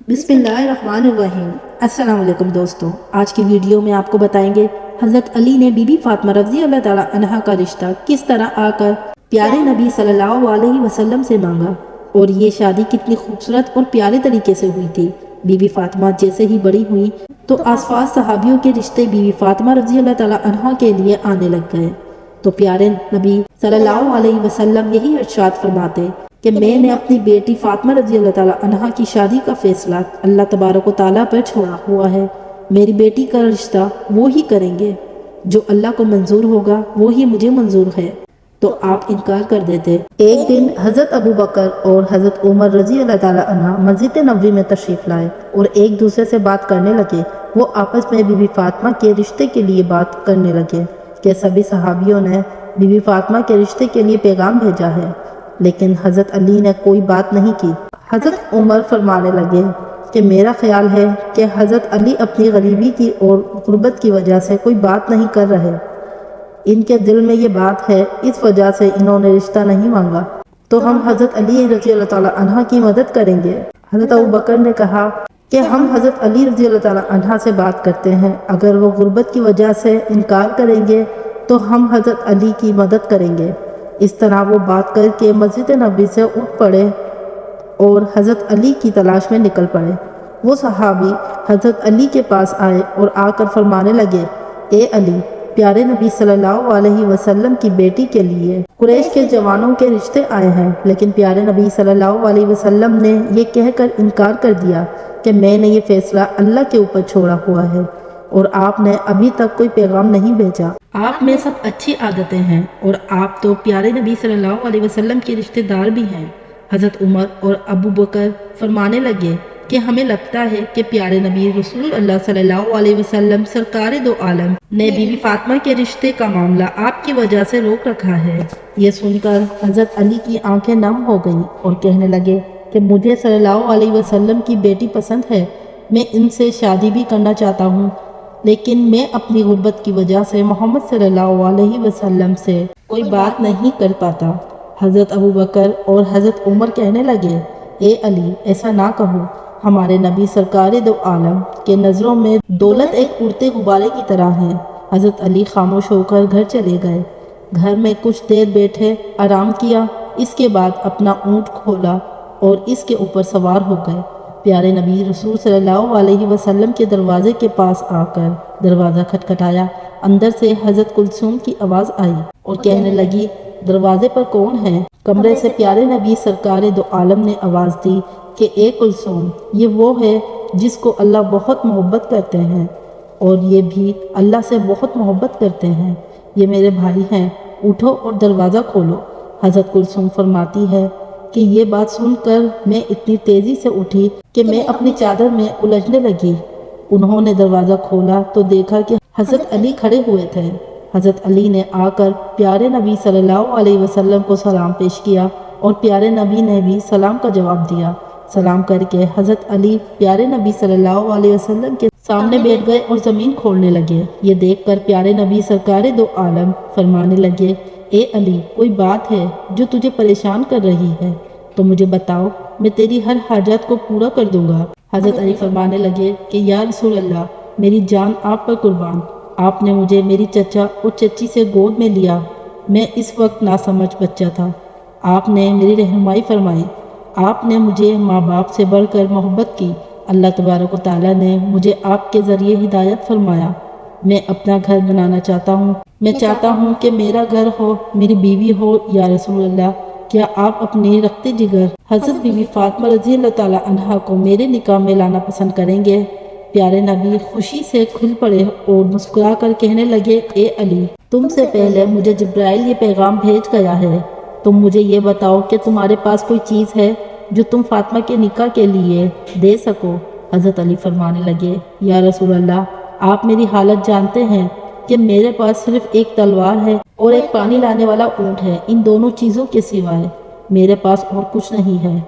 बिस्मिल्लाहिर्रहमानिर्रहीम। अस्सलाम वालेकुम दोस्तों, आज की वीडियो में आपको बताएंगे हज़रत अली ने बीबी फातिमा रज़ी अल्लाह ताला अन्हा का रिश्ता किस तरह आकर प्यारे नबी सल्लल्लाहु अलैहि वसल्लम से मांगा और ये शादी कितनी खूबसूरत और प्यारे तरीके से हुई थी। बीबी फातिमा जैसे ही बड़ी हुई तो आसपास सहाबियों के रिश्ते बीबी फातिमा रज़ी अल्लाह ताला अन्हा के लिए आने लग गए। तो प्यारे नबी सल्लल्लाहु अलैहि वसल्लम यही इरशाद फरमाते कि मैंने अपनी बेटी फातिमा रज़ी अल्लाह ताला अन्हा की शादी का फैसला अल्लाह तबारक व तआला पर छोड़ा हुआ है। मेरी बेटी का रिश्ता वो ही करेंगे, जो अल्लाह को मंजूर होगा वो ही मुझे मंजूर है। तो आप इनकार कर देते। एक दिन हज़रत अबू बकर और हज़रत उमर रज़ी अल्लाह ताला अन्हा मस्जिद नबवी में तशरीफ़ लाए और एक दूसरे से बात करने लगे। वो आपस में बीबी फातिमा के रिश्ते के लिए बात करने लगे कि सभी सहाबियों ने बीबी फातिमा के रिश्ते के लिए पैगाम भेजा है, लेकिन हज़रत अली ने कोई बात नहीं की। हज़रत उमर फरमाने लगे कि मेरा ख्याल है कि हज़रत अली अपनी गरीबी की और गुर्बत की वजह से कोई बात नहीं कर रहे। इनके दिल में ये बात है, इस वजह से इन्होंने रिश्ता नहीं मांगा। तो हम हज़रत अली रज़ी अल्लाह ताला अन्हा की मदद करेंगे। हज़रत अबू बकर ने कहा कि हम हज़रत अली रज़ी अल्लाह ताला अन्हा से बात करते हैं, अगर वो गुर्बत की वजह से इनकार करेंगे तो हम हज़रत अली की मदद करेंगे। इस तरह वो बात करके मस्जिद नबी से उठ पड़े और हज़रत अली की तलाश में निकल पड़े। वो सहाबी हज़रत अली के पास आए और आकर फरमाने लगे, ए अली, प्यारे नबी सल्लल्लाहु अलैहि वसल्लम की बेटी के लिए कुरैश के जवानों के रिश्ते आए हैं, लेकिन प्यारे नबी सल्लल्लाहु अलैहि वसल्लम ने ये कहकर इनकार कर दिया कि मैंने ये फैसला अल्लाह के ऊपर छोड़ा हुआ है और आपने अभी तक कोई पैगाम नहीं भेजा। आप में सब अच्छी आदतें हैं और आप तो प्यारे नबी सल्लल्लाहु अलैहि वसल्लम के रिश्तेदार भी हैं। हज़रत उमर और अबू बकर फरमाने लगे कि हमें लगता है कि प्यारे नबी रसूल अल्लाह सल्लल्लाहु अलैहि वसल्लम सरकार दो आलम ने बीबी फातिमा के रिश्ते का मामला आपकी वजह से रोक रखा है। ये सुनकर हज़रत अली की आंखें नम हो गईं और कहने लगे कि मुझे सल्लल्लाहु अलैहि वसल्लम की बेटी पसंद है, मैं इनसे शादी भी करना चाहता हूँ, लेकिन मैं अपनी गुर्बत की वजह से मोहम्मद सल्लल्लाहु अलैहि वसल्लम से कोई बात नहीं कर पाता। हज़रत अबू बकर और हज़रत उमर कहने लगे, ए अली, ऐसा ना कहो, हमारे नबी सरकार दो आलम के नज़रों में दौलत एक उड़ते गुब्बारे की तरह है। हज़रत अली खामोश होकर घर चले गए। घर में कुछ देर बैठे आराम किया, इसके बाद अपना ऊँट खोला और इसके ऊपर सवार हो गए। प्यारे नबी रसूल सल्लल्लाहु अलैहि वसल्लम के दरवाजे के पास आकर दरवाज़ा खटखटाया। अंदर से हज़रत कुलसूम की आवाज़ आई और कहने लगी, दरवाजे पर कौन है? कमरे से प्यारे नबी सरकार दो आलम ने आवाज़ दी कि ए कुलसूम, ये वो है जिसको अल्लाह बहुत मोहब्बत करते हैं और ये भी अल्लाह से बहुत मोहब्बत करते हैं। ये मेरे भाई हैं, उठो और दरवाज़ा खोलो। हज़रत कुलसूम फरमाती है कि ये बात सुनकर मैं इतनी तेज़ी से उठी कि मैं अपनी चादर में उलझने लगी। उन्होंने दरवाज़ा खोला तो देखा कि हज़रत अली खड़े हुए थे। हज़रत अली ने आकर प्यारे नबी सल्लल्लाहु अलैहि वसल्लम को सलाम पेश किया और प्यारे नबी ने भी सलाम का जवाब दिया। सलाम करके हज़रत अली प्यारे नबी सल्लल्लाहु अलैहि वसल्लम के सामने बैठ गए और ज़मीन खोलने लगे। ये देखकर प्यारे नबी सरकार दो आलम फरमाने लगे, ए अली, कोई बात है जो तुझे परेशान कर रही है तो मुझे बताओ, मैं तेरी हर हाजत को पूरा कर दूंगा। हज़रत अली फरमाने लगे कि या रसूल अल्लाह, मेरी जान आप पर कुर्बान, आपने मुझे मेरी चचा और चची से गोद में लिया। मैं इस वक्त नासमझ बच्चा था, आपने मेरी रहनुमाई फरमाई, आपने मुझे माँ बाप से बढ़कर मोहब्बत की। अल्लाह तबारक व तआला ने मुझे आपके ज़रिए हिदायत फरमाया। मैं अपना घर बनाना चाहता हूँ। मैं चाहता हूँ कि मेरा घर हो, मेरी बीवी हो। या रसूल अल्लाह, क्या आप अपनी रखते जिगर हज़रत बीबी फातिमा रज़ी अल्लाह ताला अन्हा को मेरे निकाह में लाना पसंद करेंगे? प्यारे नबी खुशी से खुल पड़े और मुस्कुरा कर कहने लगे, ए अली, तुमसे पहले मुझे जिब्राइल ये पैगाम भेज गया है। तुम मुझे ये बताओ कि तुम्हारे पास कोई चीज़ है जो तुम फातिमा के निकाह के लिए दे सको? हज़रत अली फरमाने लगे, या रसूल अल्लाह, आप मेरी हालत जानते हैं कि मेरे पास सिर्फ एक तलवार है और एक पानी लाने वाला ऊँट है। इन दोनों चीज़ों के सिवाय मेरे पास और कुछ नहीं है।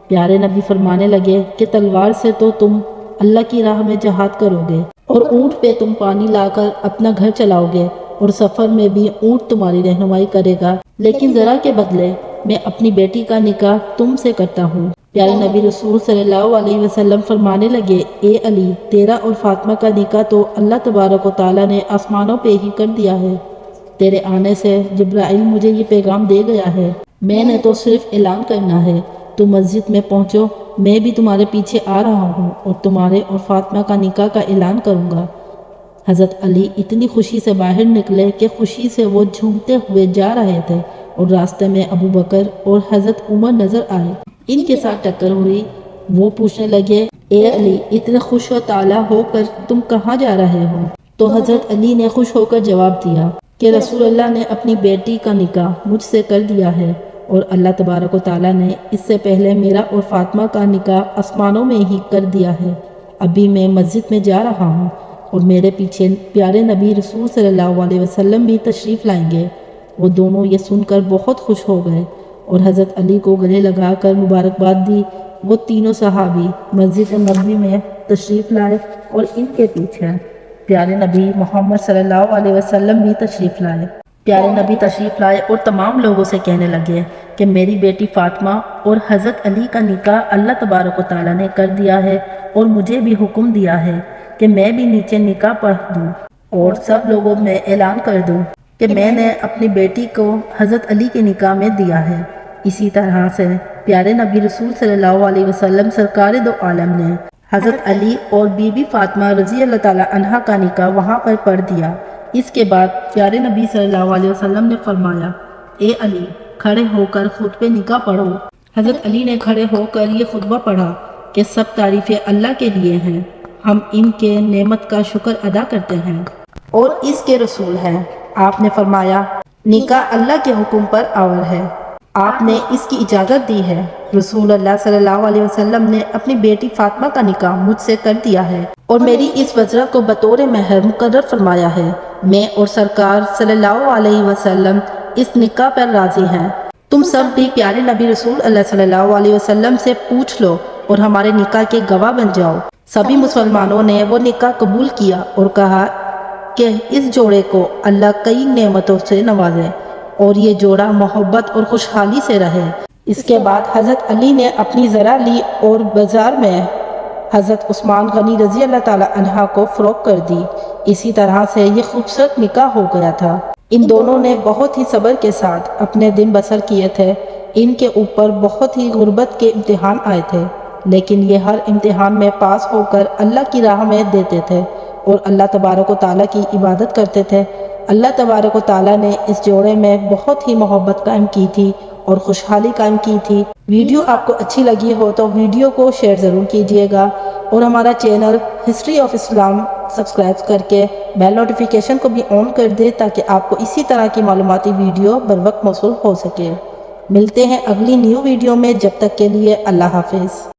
प्यारे नबी फरमाने लगे कि तलवार से तो तुम अल्लाह की राह में जहाद करोगे और ऊँट पे तुम पानी लाकर अपना घर चलाओगे और सफ़र में भी ऊँट तुम्हारी रहनुमाई करेगा, लेकिन ज़रा के बदले मैं अपनी बेटी का निकाह तुमसे करता हूँ। پیارے نبی رسول صلی اللہ علیہ وسلم فرمانے لگے، اے علی، تیرا اور فاطمہ کا نکاح تو اللہ تبارک و تعالیٰ نے آسمانوں پہ ہی کر دیا ہے۔ تیرے آنے سے جبرائیل مجھے یہ پیغام دے گیا ہے، میں نے تو صرف اعلان کرنا ہے۔ تم مسجد میں پہنچو، میں بھی تمہارے پیچھے آ رہا ہوں اور تمہارے اور فاطمہ کا نکاح کا اعلان کروں گا۔ حضرت علی اتنی خوشی سے باہر نکلے کہ خوشی سے وہ جھومتے ہوئے جا رہے تھے اور راستے میں ابو بکر اور حضرت عمر نظر آئے۔ ان کے ساتھ ٹکر ہوئی۔ وہ پوچھنے لگے، اے علی، اتنے خوش و طالع ہو کر تم کہاں جا رہے ہو؟ تو حضرت علی نے خوش ہو کر جواب دیا کہ رسول اللہ نے اپنی بیٹی کا نکاح مجھ سے کر دیا ہے اور اللہ تبارک و تعالیٰ نے اس سے پہلے میرا اور فاطمہ کا نکاح آسمانوں میں ہی کر دیا ہے۔ ابھی میں مسجد میں جا رہا ہوں اور میرے پیچھے پیارے نبی رسول صلی اللہ علیہ وسلم بھی تشریف لائیں گے۔ وہ دونوں یہ سن کر بہت خوش ہو گئے اور حضرت علی کو گلے لگا کر مبارکباد دی۔ وہ تینوں صحابی مسجد نبوی میں تشریف لائے اور ان کے پیچھے پیارے نبی محمد صلی اللہ علیہ وسلم بھی تشریف لائے۔ پیارے نبی تشریف لائے اور تمام لوگوں سے کہنے لگے کہ میری بیٹی فاطمہ اور حضرت علی کا نکاح اللہ تبارک و تعالیٰ نے کر دیا ہے اور مجھے بھی حکم دیا ہے کہ میں بھی نیچے نکاح پڑھ دوں اور سب لوگوں میں اعلان کر دوں کہ میں نے اپنی بیٹی کو حضرت علی کے نکاح میں دیا ہے۔ اسی طرح سے پیارے نبی رسول صلی اللہ علیہ وسلم سرکار دو عالم نے حضرت علی اور بی بی فاطمہ رضی اللہ تعالیٰ عنہا کا نکاح وہاں پر پڑھ دیا۔ اس کے بعد پیارے نبی صلی اللہ علیہ وسلم نے فرمایا، اے علی، کھڑے ہو کر خطبے نکاح پڑھو۔ حضرت علی نے کھڑے ہو کر یہ خطبہ پڑھا کہ سب تعریفیں اللہ کے لیے ہیں، ہم ان کے نعمت کا شکر ادا کرتے ہیں اور اس کے رسول ہیں۔ آپ نے فرمایا، نکاح اللہ کے حکم پر آور ہے، آپ نے اس کی اجازت دی ہے۔ رسول اللہ صلی اللہ علیہ وسلم نے اپنی بیٹی فاطمہ کا نکاح مجھ سے کر دیا ہے اور میری اس وزرہ کو بطور مہر مقرر فرمایا ہے۔ میں اور سرکار صلی اللہ علیہ وسلم اس نکاح پر راضی ہیں۔ تم سب بھی پیارے نبی رسول اللہ صلی اللہ علیہ وسلم سے پوچھ لو اور ہمارے نکاح کے گواہ بن جاؤ۔ سبھی مسلمانوں نے وہ نکاح قبول کیا اور کہا کہ اس جوڑے کو اللہ کئی نعمتوں سے نوازے اور یہ جوڑا محبت اور خوشحالی سے رہے۔ اس کے بعد حضرت علی نے اپنی ذرا لی اور بازار میں حضرت عثمان غنی رضی اللہ تعالیٰ عنہ کو فروخت کر دی۔ اسی طرح سے یہ خوبصورت نکاح ہو گیا تھا۔ ان دونوں نے بہت ہی صبر کے ساتھ اپنے دن بسر کیے تھے۔ ان کے اوپر بہت ہی غربت کے امتحان آئے تھے، لیکن یہ ہر امتحان میں پاس ہو کر اللہ کی راہ میں دیتے تھے اور اللہ تبارک و تعالیٰ کی عبادت کرتے تھے۔ اللہ تبارک و تعالیٰ نے اس جوڑے میں بہت ہی محبت قائم کی تھی اور خوشحالی قائم کی تھی۔ ویڈیو آپ کو اچھی لگی ہو تو ویڈیو کو شیئر ضرور کیجیے گا اور ہمارا channel history of Islam subscribe کر کے بیل نوٹیفیکیشن کو بھی آن کر دے تاکہ آپ کو اسی طرح کی معلوماتی ویڈیو بر وقت موصول ہو سکے۔ ملتے ہیں اگلی نیو ویڈیو میں، جب تک کے لیے اللہ حافظ۔